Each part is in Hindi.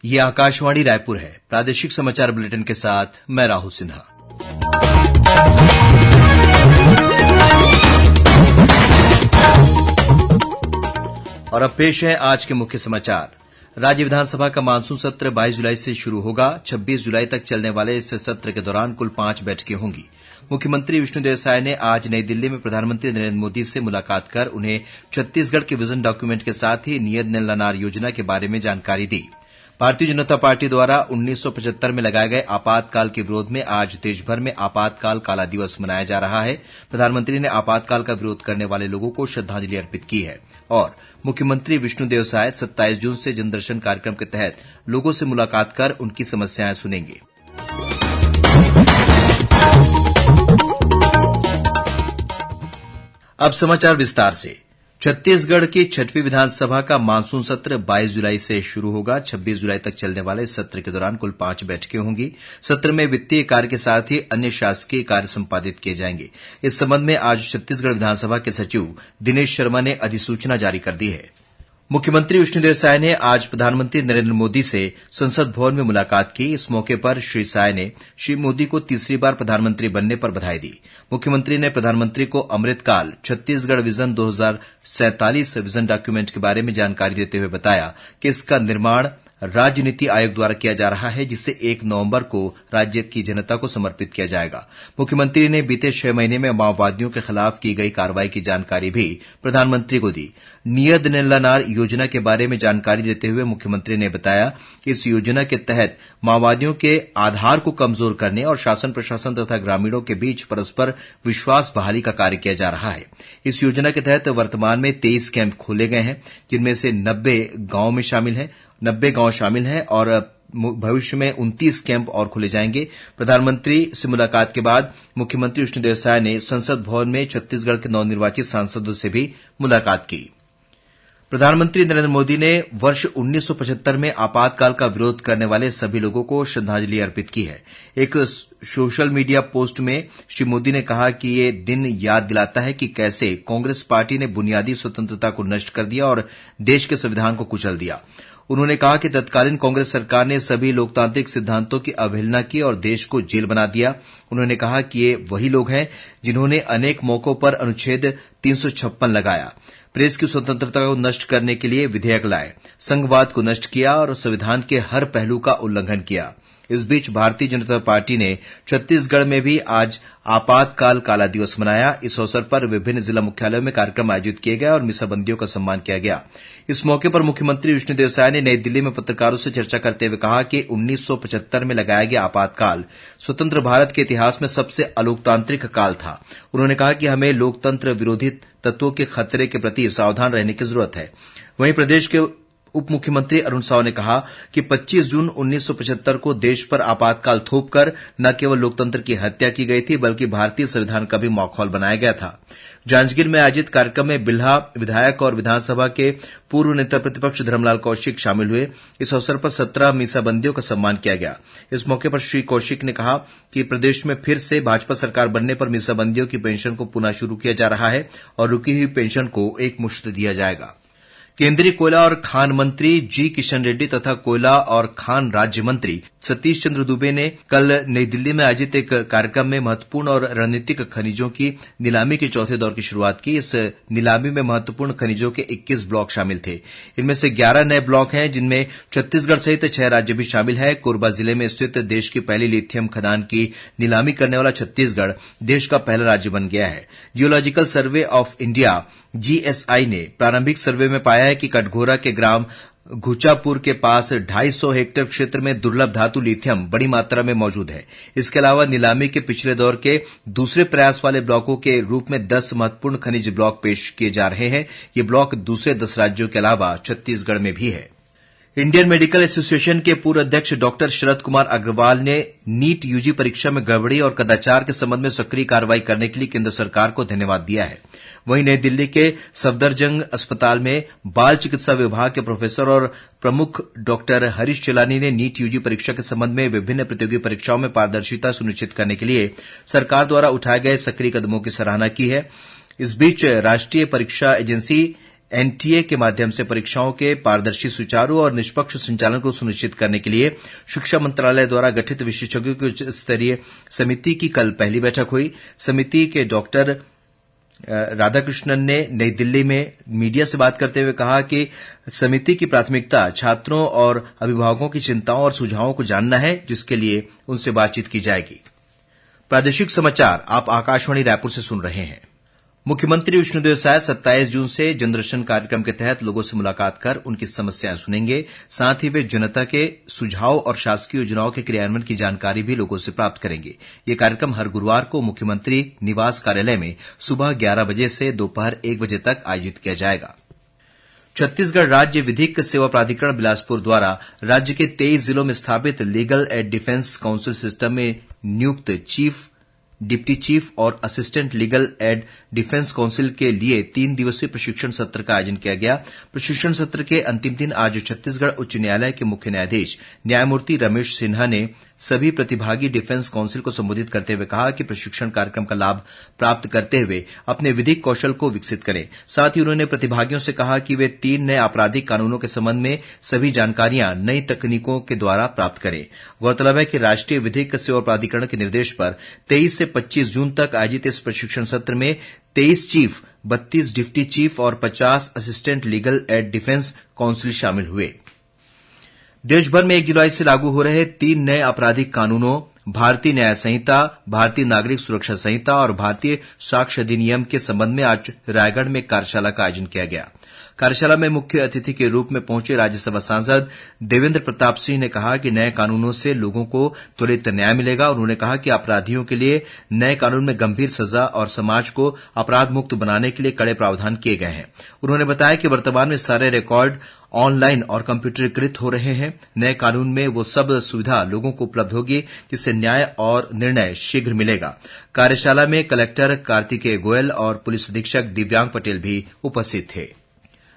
ये आकाशवाणी रायपुर है। प्रादेशिक समाचार बुलेटिन के साथ मैं राहुल सिन्हा। और अब पेश है आज के मुख्य समाचार। राज्य विधानसभा का मानसून सत्र 22 जुलाई से शुरू होगा। 26 जुलाई तक चलने वाले इस सत्र के दौरान कुल 5 बैठकें होंगी। मुख्यमंत्री विष्णुदेव साय ने आज नई दिल्ली में प्रधानमंत्री नरेंद्र मोदी से मुलाकात कर उन्हें छत्तीसगढ़ के विजन डॉक्यूमेंट के साथ ही नियत नल योजना के बारे में जानकारी दी। भारतीय जनता पार्टी द्वारा 1975 में लगाए गए आपातकाल के विरोध में आज देशभर में आपातकाल काला दिवस मनाया जा रहा है। प्रधानमंत्री ने आपातकाल का विरोध करने वाले लोगों को श्रद्धांजलि अर्पित की है और मुख्यमंत्री विष्णुदेव साय 27 जून से जनदर्शन कार्यक्रम के तहत लोगों से मुलाकात कर उनकी समस्याएं सुनेंगे। अब समाचार विस्तार से। छत्तीसगढ़ की 6वीं विधानसभा का मानसून सत्र 22 जुलाई से शुरू होगा। 26 जुलाई तक चलने वाले इस सत्र के दौरान कुल 5 बैठकें होंगी। सत्र में वित्तीय कार्य के साथ ही अन्य शासकीय कार्य संपादित किए जाएंगे। इस संबंध में आज छत्तीसगढ़ विधानसभा के सचिव दिनेश शर्मा ने अधिसूचना जारी कर दी है। मुख्यमंत्री विष्णुदेव साय ने आज प्रधानमंत्री नरेंद्र मोदी से संसद भवन में मुलाकात की। इस मौके पर श्री साय ने श्री मोदी को तीसरी बार प्रधानमंत्री बनने पर बधाई दी। मुख्यमंत्री ने प्रधानमंत्री को अमृतकाल छत्तीसगढ़ विजन 2047 विजन डॉक्यूमेंट के बारे में जानकारी देते हुए बताया कि इसका निर्माण राज्य नीति आयोग द्वारा किया जा रहा है, जिसे 1 नवंबर को राज्य की जनता को समर्पित किया जाएगा। मुख्यमंत्री ने बीते 6 महीने में माओवादियों के खिलाफ की गई कार्रवाई की जानकारी भी प्रधानमंत्री को दी। नियत नल योजना के बारे में जानकारी देते हुए मुख्यमंत्री ने बताया कि इस योजना के तहत माओवादियों के आधार को कमजोर करने और शासन प्रशासन तथा ग्रामीणों के बीच परस्पर विश्वास बहाली का कार्य किया जा रहा है। इस योजना के तहत वर्तमान में 23 कैंप खोले गए हैं, जिनमें से 90 गांव शामिल हैं और भविष्य में 29 कैंप और खोले जाएंगे। प्रधानमंत्री से मुलाकात के बाद मुख्यमंत्री विष्णुदेव साय ने संसद भवन में छत्तीसगढ़ के नवनिर्वाचित सांसदों से भी मुलाकात की। प्रधानमंत्री नरेंद्र मोदी ने वर्ष 1975 में आपातकाल का विरोध करने वाले सभी लोगों को श्रद्धांजलि अर्पित की है। एक सोशल मीडिया पोस्ट में श्री मोदी ने कहा कि ये दिन याद दिलाता है कि कैसे कांग्रेस पार्टी ने बुनियादी स्वतंत्रता को नष्ट कर दिया और देश के संविधान को कुचल दिया। उन्होंने कहा कि तत्कालीन कांग्रेस सरकार ने सभी लोकतांत्रिक सिद्धांतों की अवहेलना की और देश को जेल बना दिया। उन्होंने कहा कि ये वही लोग हैं जिन्होंने अनेक मौकों पर अनुच्छेद 356 लगाया, प्रेस की स्वतंत्रता को नष्ट करने के लिए विधेयक लाए, संघवाद को नष्ट किया और संविधान के हर पहलू का उल्लंघन किया। इस बीच भारतीय जनता पार्टी ने छत्तीसगढ़ में भी आज आपातकाल काला दिवस मनाया। इस अवसर पर विभिन्न जिला मुख्यालयों में कार्यक्रम आयोजित किए गए और मीसाबंदियों का सम्मान किया गया। इस मौके पर मुख्यमंत्री विष्णुदेव साय ने नई दिल्ली में पत्रकारों से चर्चा करते हुए कहा कि 1975 में लगाया गया आपातकाल स्वतंत्र भारत के इतिहास में सबसे अलोकतांत्रिक काल था। उन्होंने कहा कि हमें लोकतंत्र विरोधी तत्वों के खतरे के प्रति सावधान रहने की जरूरत है। वहीं प्रदेश के उप मुख्यमंत्री अरुण साव ने कहा कि 25 जून 1975 को देश पर आपातकाल थोपकर न केवल लोकतंत्र की हत्या की गई थी, बल्कि भारतीय संविधान का भी माखौल बनाया गया था। जांजगीर में आयोजित कार्यक्रम में बिल्हा विधायक और विधानसभा के पूर्व नेता प्रतिपक्ष धर्मलाल कौशिक शामिल हुए। इस अवसर पर 17 मीसाबंदियों का सम्मान किया गया। इस मौके पर श्री कौशिक ने कहा कि प्रदेश में फिर से भाजपा सरकार बनने पर मीसाबंदियों की पेंशन को पुनः शुरू किया जा रहा है और रुकी हुई पेंशन को एकमुश्त दिया जाएगा। केंद्रीय कोयला और खान मंत्री जी किशन रेड्डी तथा कोयला और खान राज्य मंत्री सतीश चंद्र दुबे ने कल नई दिल्ली में आयोजित एक कार्यक्रम में महत्वपूर्ण और रणनीतिक खनिजों की नीलामी के चौथे दौर की शुरुआत की। इस नीलामी में महत्वपूर्ण खनिजों के 21 ब्लॉक शामिल थे। इनमें से 11 नए ब्लॉक हैं, जिनमें छत्तीसगढ़ सहित 6 राज्य भी शामिल हैं। कोरबा जिले में स्थित देश की पहली लिथियम खदान की नीलामी करने वाला छत्तीसगढ़ देश का पहला राज्य बन गया है। Geological survey of India GSI ने प्रारंभिक सर्वे में पाया है कि कटघोरा के ग्राम घुचापुर के पास 250 हेक्टेयर क्षेत्र में दुर्लभ धातु लिथियम बड़ी मात्रा में मौजूद है। इसके अलावा नीलामी के पिछले दौर के दूसरे प्रयास वाले ब्लॉकों के रूप में 10 महत्वपूर्ण खनिज ब्लॉक पेश किए जा रहे हैं। ये ब्लॉक दूसरे 10 राज्यों के अलावा छत्तीसगढ़ में भी है। इंडियन मेडिकल एसोसिएशन के पूर्व अध्यक्ष डॉक्टर शरद कुमार अग्रवाल ने नीट यूजी परीक्षा में गड़बड़ी और कदाचार के संबंध में सक्रिय कार्रवाई करने के लिए केंद्र सरकार को धन्यवाद दिया है। वहीं नई दिल्ली के सफदरजंग अस्पताल में बाल चिकित्सा विभाग के प्रोफेसर और प्रमुख डॉक्टर हरीश चेलानी ने नीट यूजी परीक्षा के संबंध में विभिन्न प्रतियोगी परीक्षाओं में पारदर्शिता सुनिश्चित करने के लिए सरकार द्वारा उठाए गए सक्रिय कदमों की सराहना की है। इस बीच राष्ट्रीय परीक्षा एजेंसी एनटीए के माध्यम से परीक्षाओं के पारदर्शी, सुचारू और निष्पक्ष संचालन को सुनिश्चित करने के लिए शिक्षा मंत्रालय द्वारा गठित विशेषज्ञों की उच्च स्तरीय समिति की कल पहली बैठक हुई। समिति के डॉक्टर राधाकृष्णन ने नई दिल्ली में मीडिया से बात करते हुए कहा कि समिति की प्राथमिकता छात्रों और अभिभावकों की चिंताओं और सुझावों को जानना है, जिसके लिए उनसे बातचीत की जाएगी। प्रादेशिक समाचार आप आकाशवाणी रायपुर से सुन रहे हैं। मुख्यमंत्री विष्णुदेव साय 27 जून से जनदर्शन कार्यक्रम के तहत लोगों से मुलाकात कर उनकी समस्याएं सुनेंगे। साथ ही वे जनता के सुझाव और शासकीय योजनाओं के क्रियान्वयन की जानकारी भी लोगों से प्राप्त करेंगे। ये कार्यक्रम हर गुरुवार को मुख्यमंत्री निवास कार्यालय में सुबह 11 बजे से दोपहर 1 बजे तक आयोजित किया जाएगा। छत्तीसगढ़ राज्य विधिक सेवा प्राधिकरण बिलासपुर द्वारा राज्य के 23 जिलों में स्थापित legal aid defence council system में नियुक्त चीफ, डिप्टी चीफ और assistant legal aid defence council के लिए 3 दिवसीय प्रशिक्षण सत्र का आयोजन किया गया। प्रशिक्षण सत्र के अंतिम दिन आज छत्तीसगढ़ उच्च न्यायालय के मुख्य न्यायाधीश न्यायमूर्ति रमेश सिन्हा ने सभी प्रतिभागी डिफेंस काउंसिल को संबोधित करते हुए कहा कि प्रशिक्षण कार्यक्रम का लाभ प्राप्त करते हुए अपने विधिक कौशल को विकसित करें। साथ ही उन्होंने प्रतिभागियों से कहा कि वे 3 नए आपराधिक कानूनों के संबंध में सभी जानकारियां नई तकनीकों के द्वारा प्राप्त करें। गौरतलब है कि राष्ट्रीय विधिक सेवा प्राधिकरण के निर्देश पर 23 से 25 जून तक आयोजित इस प्रशिक्षण सत्र में 23 चीफ, 32 डिप्टी चीफ और 50 assistant legal aid defence council शामिल हुए। देशभर में 1 जुलाई से लागू हो रहे 3 नए आपराधिक कानूनों भारतीय न्याय संहिता, भारतीय नागरिक सुरक्षा संहिता और भारतीय साक्ष्य अधिनियम के संबंध में आज रायगढ़ में कार्यशाला का आयोजन किया गया। कार्यशाला में मुख्य अतिथि के रूप में पहुंचे राज्यसभा सांसद देवेंद्र प्रताप सिंह ने कहा कि नए कानूनों से लोगों को त्वरित न्याय मिलेगा। उन्होंने कहा कि अपराधियों के लिए नए कानून में गंभीर सजा और समाज को अपराध मुक्त बनाने के लिए कड़े प्रावधान किए गए हैं। उन्होंने बताया कि वर्तमान में सारे रिकॉर्ड ऑनलाइन और कंप्यूटरीकृत हो रहे हैं। नए कानून में वो सब सुविधा लोगों को उपलब्ध होगी जिससे न्याय और निर्णय शीघ्र मिलेगा। कार्यशाला में कलेक्टर कार्तिकेय गोयल और पुलिस अधीक्षक दिव्यांग पटेल भी उपस्थित थे।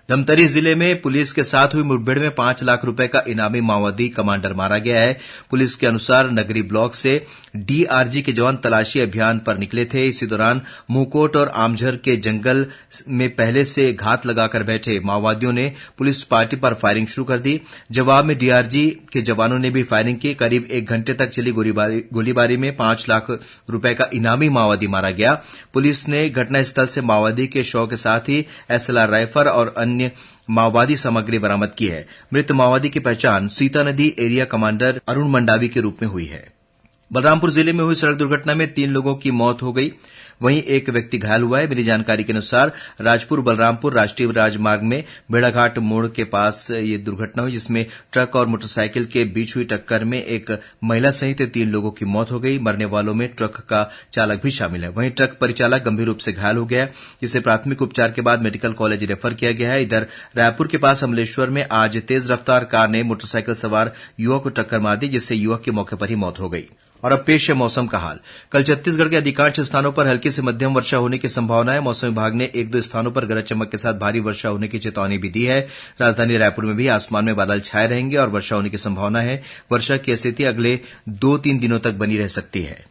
धमतरी जिले में पुलिस के साथ हुई मुठभेड़ में 5 लाख रुपए का इनामी माओवादी कमांडर मारा गया है। पुलिस के अनुसार नगरी ब्लॉक से डीआरजी के जवान तलाशी अभियान पर निकले थे। इसी दौरान मुंहकोट और आमझर के जंगल में पहले से घात लगाकर बैठे माओवादियों ने पुलिस पार्टी पर फायरिंग शुरू कर दी। जवाब में डीआरजी के जवानों ने भी फायरिंग की। करीब 1 घंटे तक चली गोलीबारी में 5 लाख रुपए का इनामी माओवादी मारा गया। पुलिस ने घटनास्थल से माओवादी के शव के साथ ही एसएलआर राइफल और अन्य माओवादी सामग्री बरामद की है। मृत माओवादी की पहचान सीता नदी एरिया कमांडर अरुण मंडावी के रूप में हुई है। बलरामपुर जिले में हुई सड़क दुर्घटना में 3 लोगों की मौत हो गई, वहीं एक व्यक्ति घायल हुआ है। मिली जानकारी के अनुसार राजपुर बलरामपुर राष्ट्रीय राजमार्ग में भेड़ाघाट मोड़ के पास ये दुर्घटना हुई, जिसमें ट्रक और मोटरसाइकिल के बीच हुई टक्कर में एक महिला सहित 3 लोगों की मौत हो गई। मरने वालों में ट्रक का चालक भी शामिल है। वहीं ट्रक परिचालक गंभीर रूप से घायल हो गया, जिसे प्राथमिक उपचार के बाद मेडिकल कॉलेज रेफर किया गया है। इधर रायपुर के पास अमलेश्वर में आज तेज रफ्तार कार ने मोटरसाइकिल सवार युवक को टक्कर मार दी, जिससे युवक की मौके पर ही मौत हो गई। और अब पेश है मौसम का हाल। कल छत्तीसगढ़ के अधिकांश स्थानों पर हल्की से मध्यम वर्षा होने की संभावना है। मौसम विभाग ने 1-2 स्थानों पर गरज चमक के साथ भारी वर्षा होने की चेतावनी भी दी है। राजधानी रायपुर में भी आसमान में बादल छाए रहेंगे और वर्षा होने की संभावना है। वर्षा की स्थिति अगले 2-3 दिनों तक बनी रह सकती है।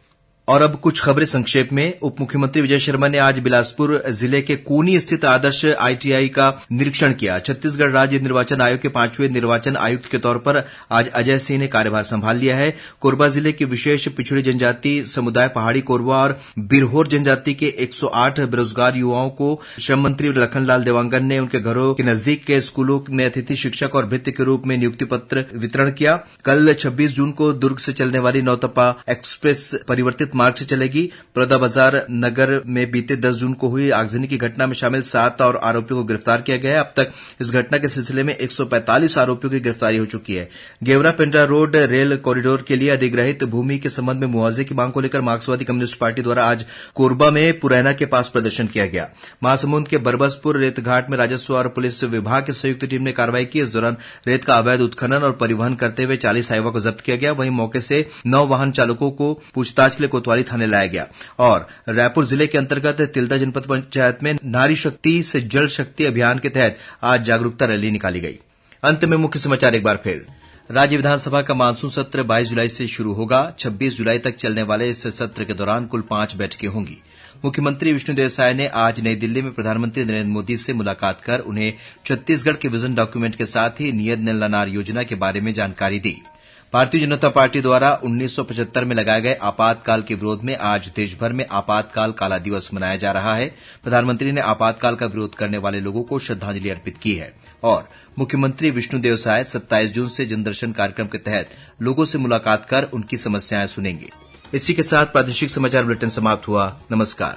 और अब कुछ खबरें संक्षेप में। उप मुख्यमंत्री विजय शर्मा ने आज बिलासपुर जिले के कोनी स्थित आदर्श आईटीआई का निरीक्षण किया। छत्तीसगढ़ राज्य निर्वाचन आयोग के 5वें निर्वाचन आयुक्त के तौर पर आज अजय सिंह ने कार्यभार संभाल लिया है। कोरबा जिले के विशेष पिछड़ी जनजाति समुदाय पहाड़ी कोरबा और बिरहोर जनजाति के 108 बेरोजगार युवाओं को श्रम मंत्री लखनलाल देवांगन ने उनके घरों के नजदीक के स्कूलों में अतिथि शिक्षक और भृत्य के रूप में नियुक्ति पत्र वितरण किया। कल 26 जून को दुर्ग से चलने वाली नौतपा एक्सप्रेस परिवर्तित मार्ग से चलेगी। बलौदाबाजार नगर में बीते 10 जून को हुई आगजनी की घटना में शामिल 7 और आरोपियों को गिरफ्तार किया गया है। अब तक इस घटना के सिलसिले में 145 आरोपियों की गिरफ्तारी हो चुकी है। Gevra Pendra road rail corridor के लिए अधिग्रहित भूमि के संबंध में मुआवजे की मांग को लेकर मार्क्सवादी कम्युनिस्ट पार्टी द्वारा आज कोरबा में पुरैना के पास प्रदर्शन किया गया। महासमुंद के बरबसपुर रेतघाट में राजस्व और पुलिस विभाग की संयुक्त टीम ने कार्रवाई की। इस दौरान रेत का अवैध उत्खनन और परिवहन करते हुए 40 हाईवा को जब्त किया गया। वहीं मौके से 9 वाहन चालकों को पूछताछ के लिए कोतवाली थाने लाया गया। और रायपुर जिले के अंतर्गत तिल्दा जनपद पंचायत में नारी शक्ति से जल शक्ति अभियान के तहत आज जागरूकता रैली निकाली गई। अंत में मुख्य समाचार एक बार फिर। राज्य विधानसभा का मानसून सत्र 22 जुलाई से शुरू होगा। 26 जुलाई तक चलने वाले इस सत्र के दौरान कुल 5 बैठकें होंगी। मुख्यमंत्री विष्णुदेव साय ने आज नई दिल्ली में प्रधानमंत्री नरेंद्र मोदी से मुलाकात कर उन्हें छत्तीसगढ़ के विजन डॉक्यूमेंट के साथ ही नियत नलनार योजना के बारे में जानकारी दी। भारतीय जनता पार्टी द्वारा 1975 में लगाए गए आपातकाल के विरोध में आज देशभर में आपातकाल काला दिवस मनाया जा रहा है। प्रधानमंत्री ने आपातकाल का विरोध करने वाले लोगों को श्रद्धांजलि अर्पित की है और मुख्यमंत्री विष्णुदेव साय 27 जून से जनदर्शन कार्यक्रम के तहत लोगों से मुलाकात कर उनकी समस्याएं सुनेंगे। इसी के साथ प्रादेशिक समाचार बुलेटिन समाप्त हुआ। नमस्कार।